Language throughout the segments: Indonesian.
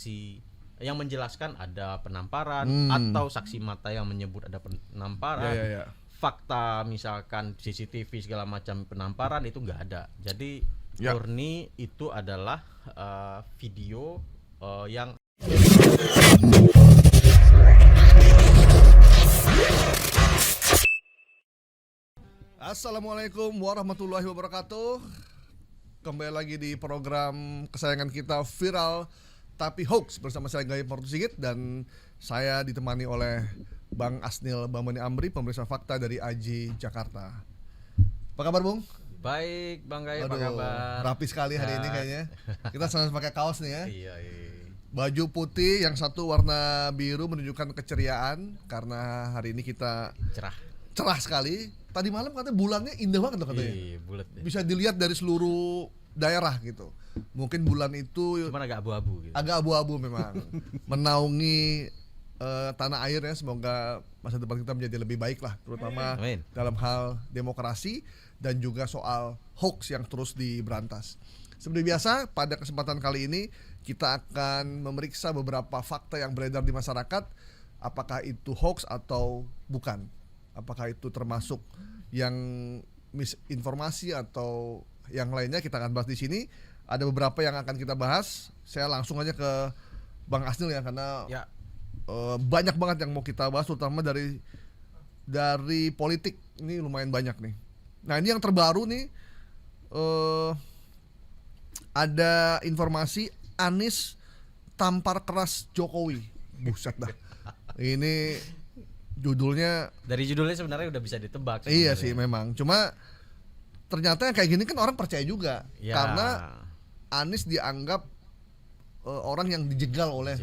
aksi yang menjelaskan ada penamparan atau saksi mata yang menyebut ada penamparan. Fakta misalkan CCTV segala macam penamparan itu nggak ada. Jadi murni itu adalah video yang Assalamualaikum warahmatullahi wabarakatuh. Kembali lagi di program kesayangan kita Viral Tapi Hoax bersama saya Gaib Martusigit dan saya ditemani oleh Bang Asnil Bambani Amri, pemeriksa fakta dari AJ Jakarta. Apa kabar, Bung? baik, Bang Gaib, apa kabar? Rapi sekali hari ini kayaknya. Kita sama pakai kaos nih ya. Iya. Baju putih, yang satu warna biru menunjukkan keceriaan karena hari ini kita cerah sekali. Tadi malam katanya bulannya indah banget loh katanya. Iya, bulat deh. Bisa dilihat dari seluruh daerah gitu. Mungkin bulan itu Cuman agak abu-abu gitu. agak abu-abu memang. Menaungi tanah air ya. Semoga masa depan kita menjadi lebih baik lah, terutama Amin. dalam hal demokrasi dan juga soal hoax yang terus diberantas. Seperti biasa, pada kesempatan kali ini kita akan memeriksa beberapa fakta yang beredar di masyarakat, apakah itu hoax atau bukan. Apakah itu termasuk yang misinformasi atau yang lainnya, kita akan bahas di sini. Ada beberapa yang akan kita bahas. Saya langsung aja ke Bang Asnil ya, karena banyak banget yang mau kita bahas, terutama dari politik. Ini lumayan banyak nih. Nah, ini yang terbaru nih, ada informasi Anies tampar keras Jokowi. Buset dah. Ini judulnya, dari judulnya sebenarnya udah bisa ditebak. iya sih memang. Cuma ternyata yang kayak gini kan orang percaya juga Ya. karena Anies dianggap orang yang dijegal oleh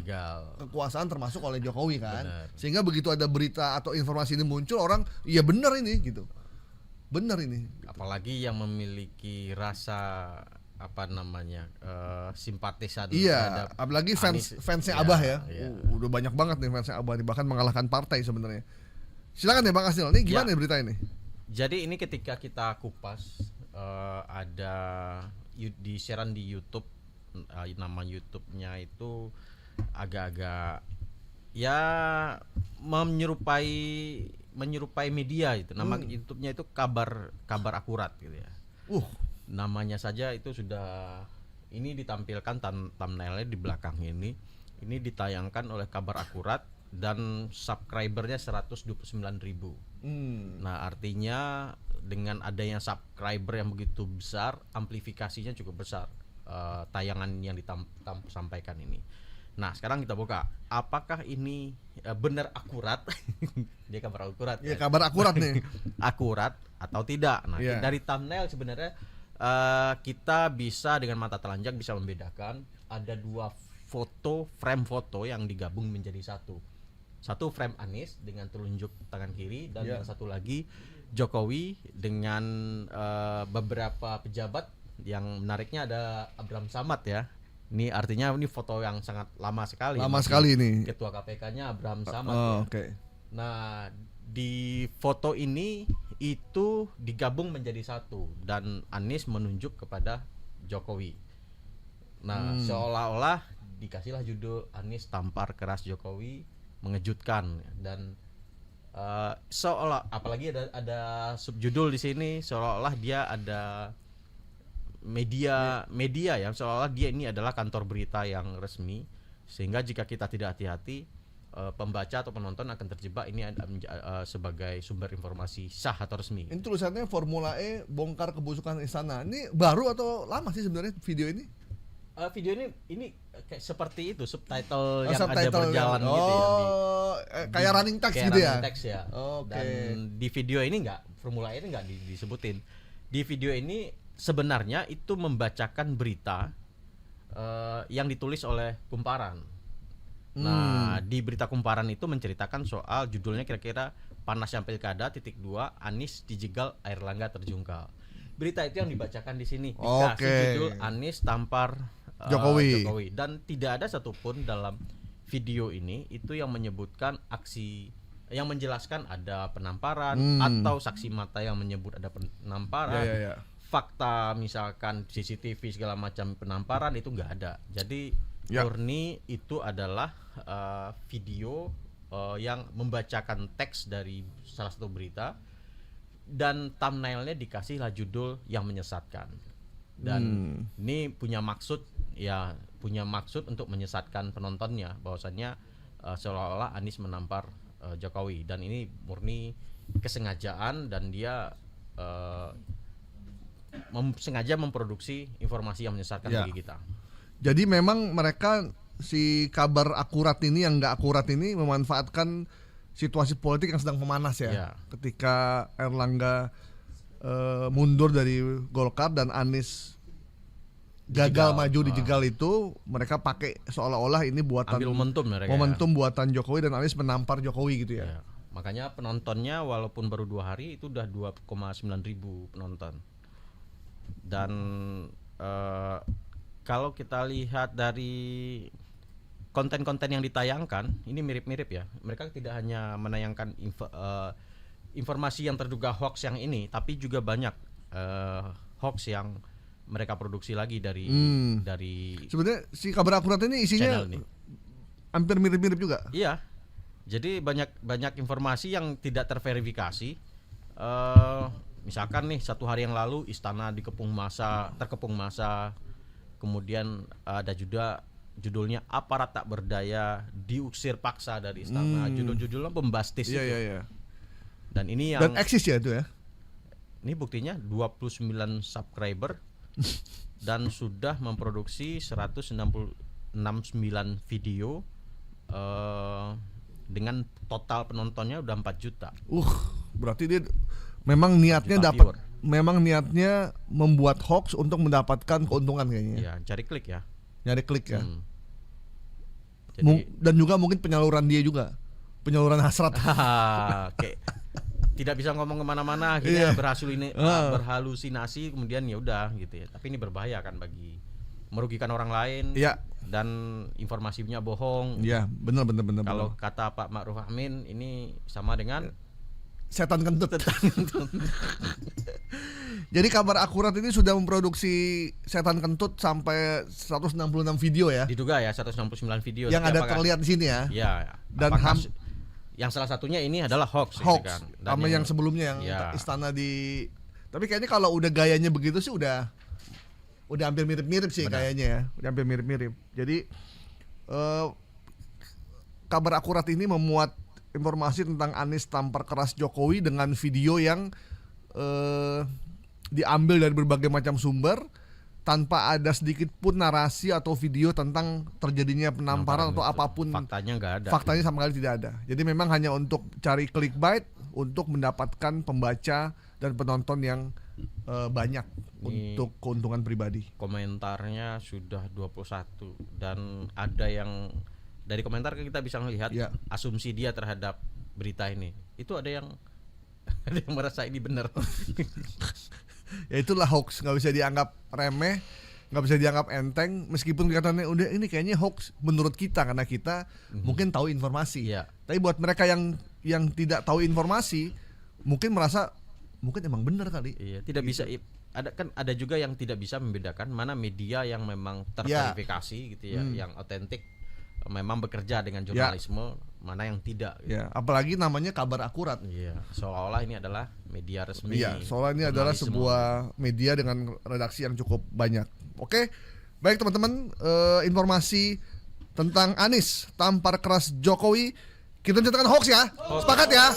kekuasaan termasuk oleh Jokowi kan. Bener. Sehingga begitu ada berita atau informasi ini muncul, orang iya benar ini gitu. Benar ini. Apalagi yang memiliki rasa simpatisan. Iya, apalagi fansnya Abah ya. Iya. Udah banyak banget nih fansnya Abah, bahkan mengalahkan partai sebenarnya. Silakan ya Bang Asnil, ini gimana ya berita ini? Jadi ini ketika kita kupas ada di siaran di YouTube, nama YouTube-nya itu agak-agak ya menyerupai media itu. Nama YouTube-nya itu kabar akurat gitu ya. Namanya saja itu sudah, ini ditampilkan thumbnailnya di belakang ini ditayangkan oleh Kabar Akurat dan subscribernya 129.000. Nah, artinya dengan adanya subscriber yang begitu besar, amplifikasinya cukup besar tayangan yang sampaikan ini. Nah, sekarang kita buka, apakah ini benar akurat? Dia kabar akurat. Ya, kabar akurat nih. Akurat atau tidak? Nah, dari thumbnail sebenarnya kita bisa dengan mata telanjang bisa membedakan ada dua frame foto yang digabung menjadi satu frame Anies dengan telunjuk tangan kiri dan yang satu lagi Jokowi dengan beberapa pejabat. Yang menariknya ada Abraham Samad ya. Ini artinya ini foto yang sangat lama sekali. Ini Ketua KPK-nya Abraham Samad ya. Okay. Nah, di foto ini itu digabung menjadi satu dan Anies menunjuk kepada Jokowi. Nah, seolah-olah dikasihlah judul Anies tampar keras Jokowi, mengejutkan, dan apalagi ada subjudul di sini, seolah-olah dia ada media yang seolah-olah dia ini adalah kantor berita yang resmi, sehingga jika kita tidak hati-hati, pembaca atau penonton akan terjebak ini sebagai sumber informasi sah atau resmi. Ini tulisannya Formula E bongkar kebusukan istana. Ini baru atau lama sih sebenarnya video ini? Video ini kayak seperti itu, subtitle yang ada berjalan gitu ya. Kayak running text kayak gitu ya. Running text ya. Dan di video ini Formula E ini enggak disebutin. Di video ini sebenarnya itu membacakan berita yang ditulis oleh Kumparan. Nah, di berita Kumparan itu menceritakan soal, judulnya kira-kira Panasnya Pilkada (2) Anies dijegal Airlangga terjungkal. Berita itu yang dibacakan di sini, dikasih judul Anies tampar Jokowi, dan tidak ada satupun dalam video ini itu yang menyebutkan aksi yang menjelaskan ada penamparan atau saksi mata yang menyebut ada penamparan. Fakta misalkan CCTV segala macam penamparan itu nggak ada. Jadi Ya. murni itu adalah video yang membacakan teks dari salah satu berita dan thumbnailnya dikasihlah judul yang menyesatkan. Dan ini punya maksud untuk menyesatkan penontonnya, bahwasannya seolah-olah Anies menampar Jokowi, dan ini murni kesengajaan dan dia sengaja memproduksi informasi yang menyesatkan Ya. bagi kita. Jadi memang mereka si kabar akurat ini yang nggak akurat ini memanfaatkan situasi politik yang sedang memanas ya. Ya. Ketika Erlangga mundur dari Golkar dan Anies gagal Dijegal. maju dijegal itu, mereka pakai seolah-olah ini buatan Ambil momentum mereka. momentum buatan Jokowi dan Anies menampar Jokowi gitu ya. Ya. Makanya penontonnya walaupun baru 2 hari itu udah 2,9 ribu penonton. Dan kalau kita lihat dari konten-konten yang ditayangkan, ini mirip-mirip ya. Mereka tidak hanya menayangkan informasi yang terduga hoax yang ini, tapi juga banyak hoax yang mereka produksi lagi dari Sebenarnya si kabar akurat ini isinya channel ini. hampir mirip-mirip juga. Iya. Jadi banyak informasi yang tidak terverifikasi. Misalkan nih 1 hari yang lalu istana terkepung massa. Kemudian ada juga judulnya aparat tak berdaya diusir paksa dari istana. Judul-judulnya bombastis itu. Iya. Dan ini yang Dan eksis ya itu ya. ini buktinya 29 subscriber dan sudah memproduksi 169 video dengan total penontonnya udah 4 juta. Berarti dia memang niatnya Juta dapat viewer. memang niatnya membuat hoax untuk mendapatkan keuntungan kayaknya. Ya, cari klik ya. Nyari klik ya. Jadi Dan juga mungkin penyaluran dia juga. Penyaluran hasrat. kayak tidak bisa ngomong kemana-mana, akhirnya Iya. berhalusinasi, kemudian ya udah gitu ya. Tapi ini berbahaya kan bagi merugikan orang lain. Iya. Dan informasinya bohong. Iya, benar. Kalau kata Pak Ma'ruf Amin, ini sama dengan Setan kentut. Jadi kabar akurat ini sudah memproduksi setan kentut sampai 166 video ya. diduga ya 169 video. Yang Tapi ada apakah- terlihat di sini ya. Ya. Dan apakah yang salah satunya ini adalah hoax. gitu Hoax. kan. Dan Sama yang sebelumnya yang Ya. istana di. Tapi kayaknya kalau udah gayanya begitu sih udah hampir mirip-mirip sih. Benar. Kayaknya ya. Udah hampir mirip-mirip. Jadi kabar akurat ini memuat informasi tentang Anies tampar keras Jokowi dengan video yang diambil dari berbagai macam sumber tanpa ada sedikit pun narasi atau video tentang terjadinya penamparan atau itu. apapun. Faktanya nggak ada. Faktanya sama sekali tidak ada. Jadi memang hanya untuk cari clickbait, untuk mendapatkan pembaca dan penonton yang banyak untuk keuntungan pribadi. Komentarnya sudah 21 dan ada yang dari komentar kita bisa melihat Ya. asumsi dia terhadap berita ini. Itu ada yang merasa ini benar. Ya itulah hoax, nggak bisa dianggap remeh, nggak bisa dianggap enteng, meskipun kelihatannya udah ini kayaknya hoax menurut kita karena kita mungkin tahu informasi. Iya. Tapi buat mereka yang tidak tahu informasi, mungkin merasa mungkin emang benar kali. Iya, tidak bisa ada juga yang tidak bisa membedakan mana media yang memang terverifikasi gitu ya, yang otentik memang bekerja dengan jurnalisme, mana yang tidak gitu. Ya, apalagi namanya kabar akurat. Iya, seolah-olah ini adalah media resmi. Iya, soalnya ini adalah jurnalisme. sebuah media dengan redaksi yang cukup banyak. Oke, baik teman-teman, informasi tentang Anies tampar keras Jokowi kita nyatakan hoax ya, sepakat ya.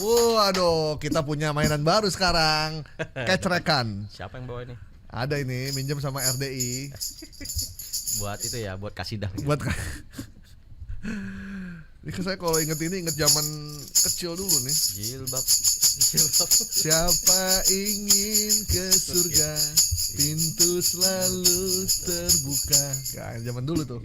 Waduh, kita punya mainan baru sekarang, kecrekan. Siapa yang bawa ini? Ada ini, minjem sama RDI. Buat itu ya, buat kasidah. Buat ini saya kalau inget zaman kecil dulu nih. Jilbab. Siapa ingin ke surga, pintu selalu terbuka. Ya, zaman dulu tuh.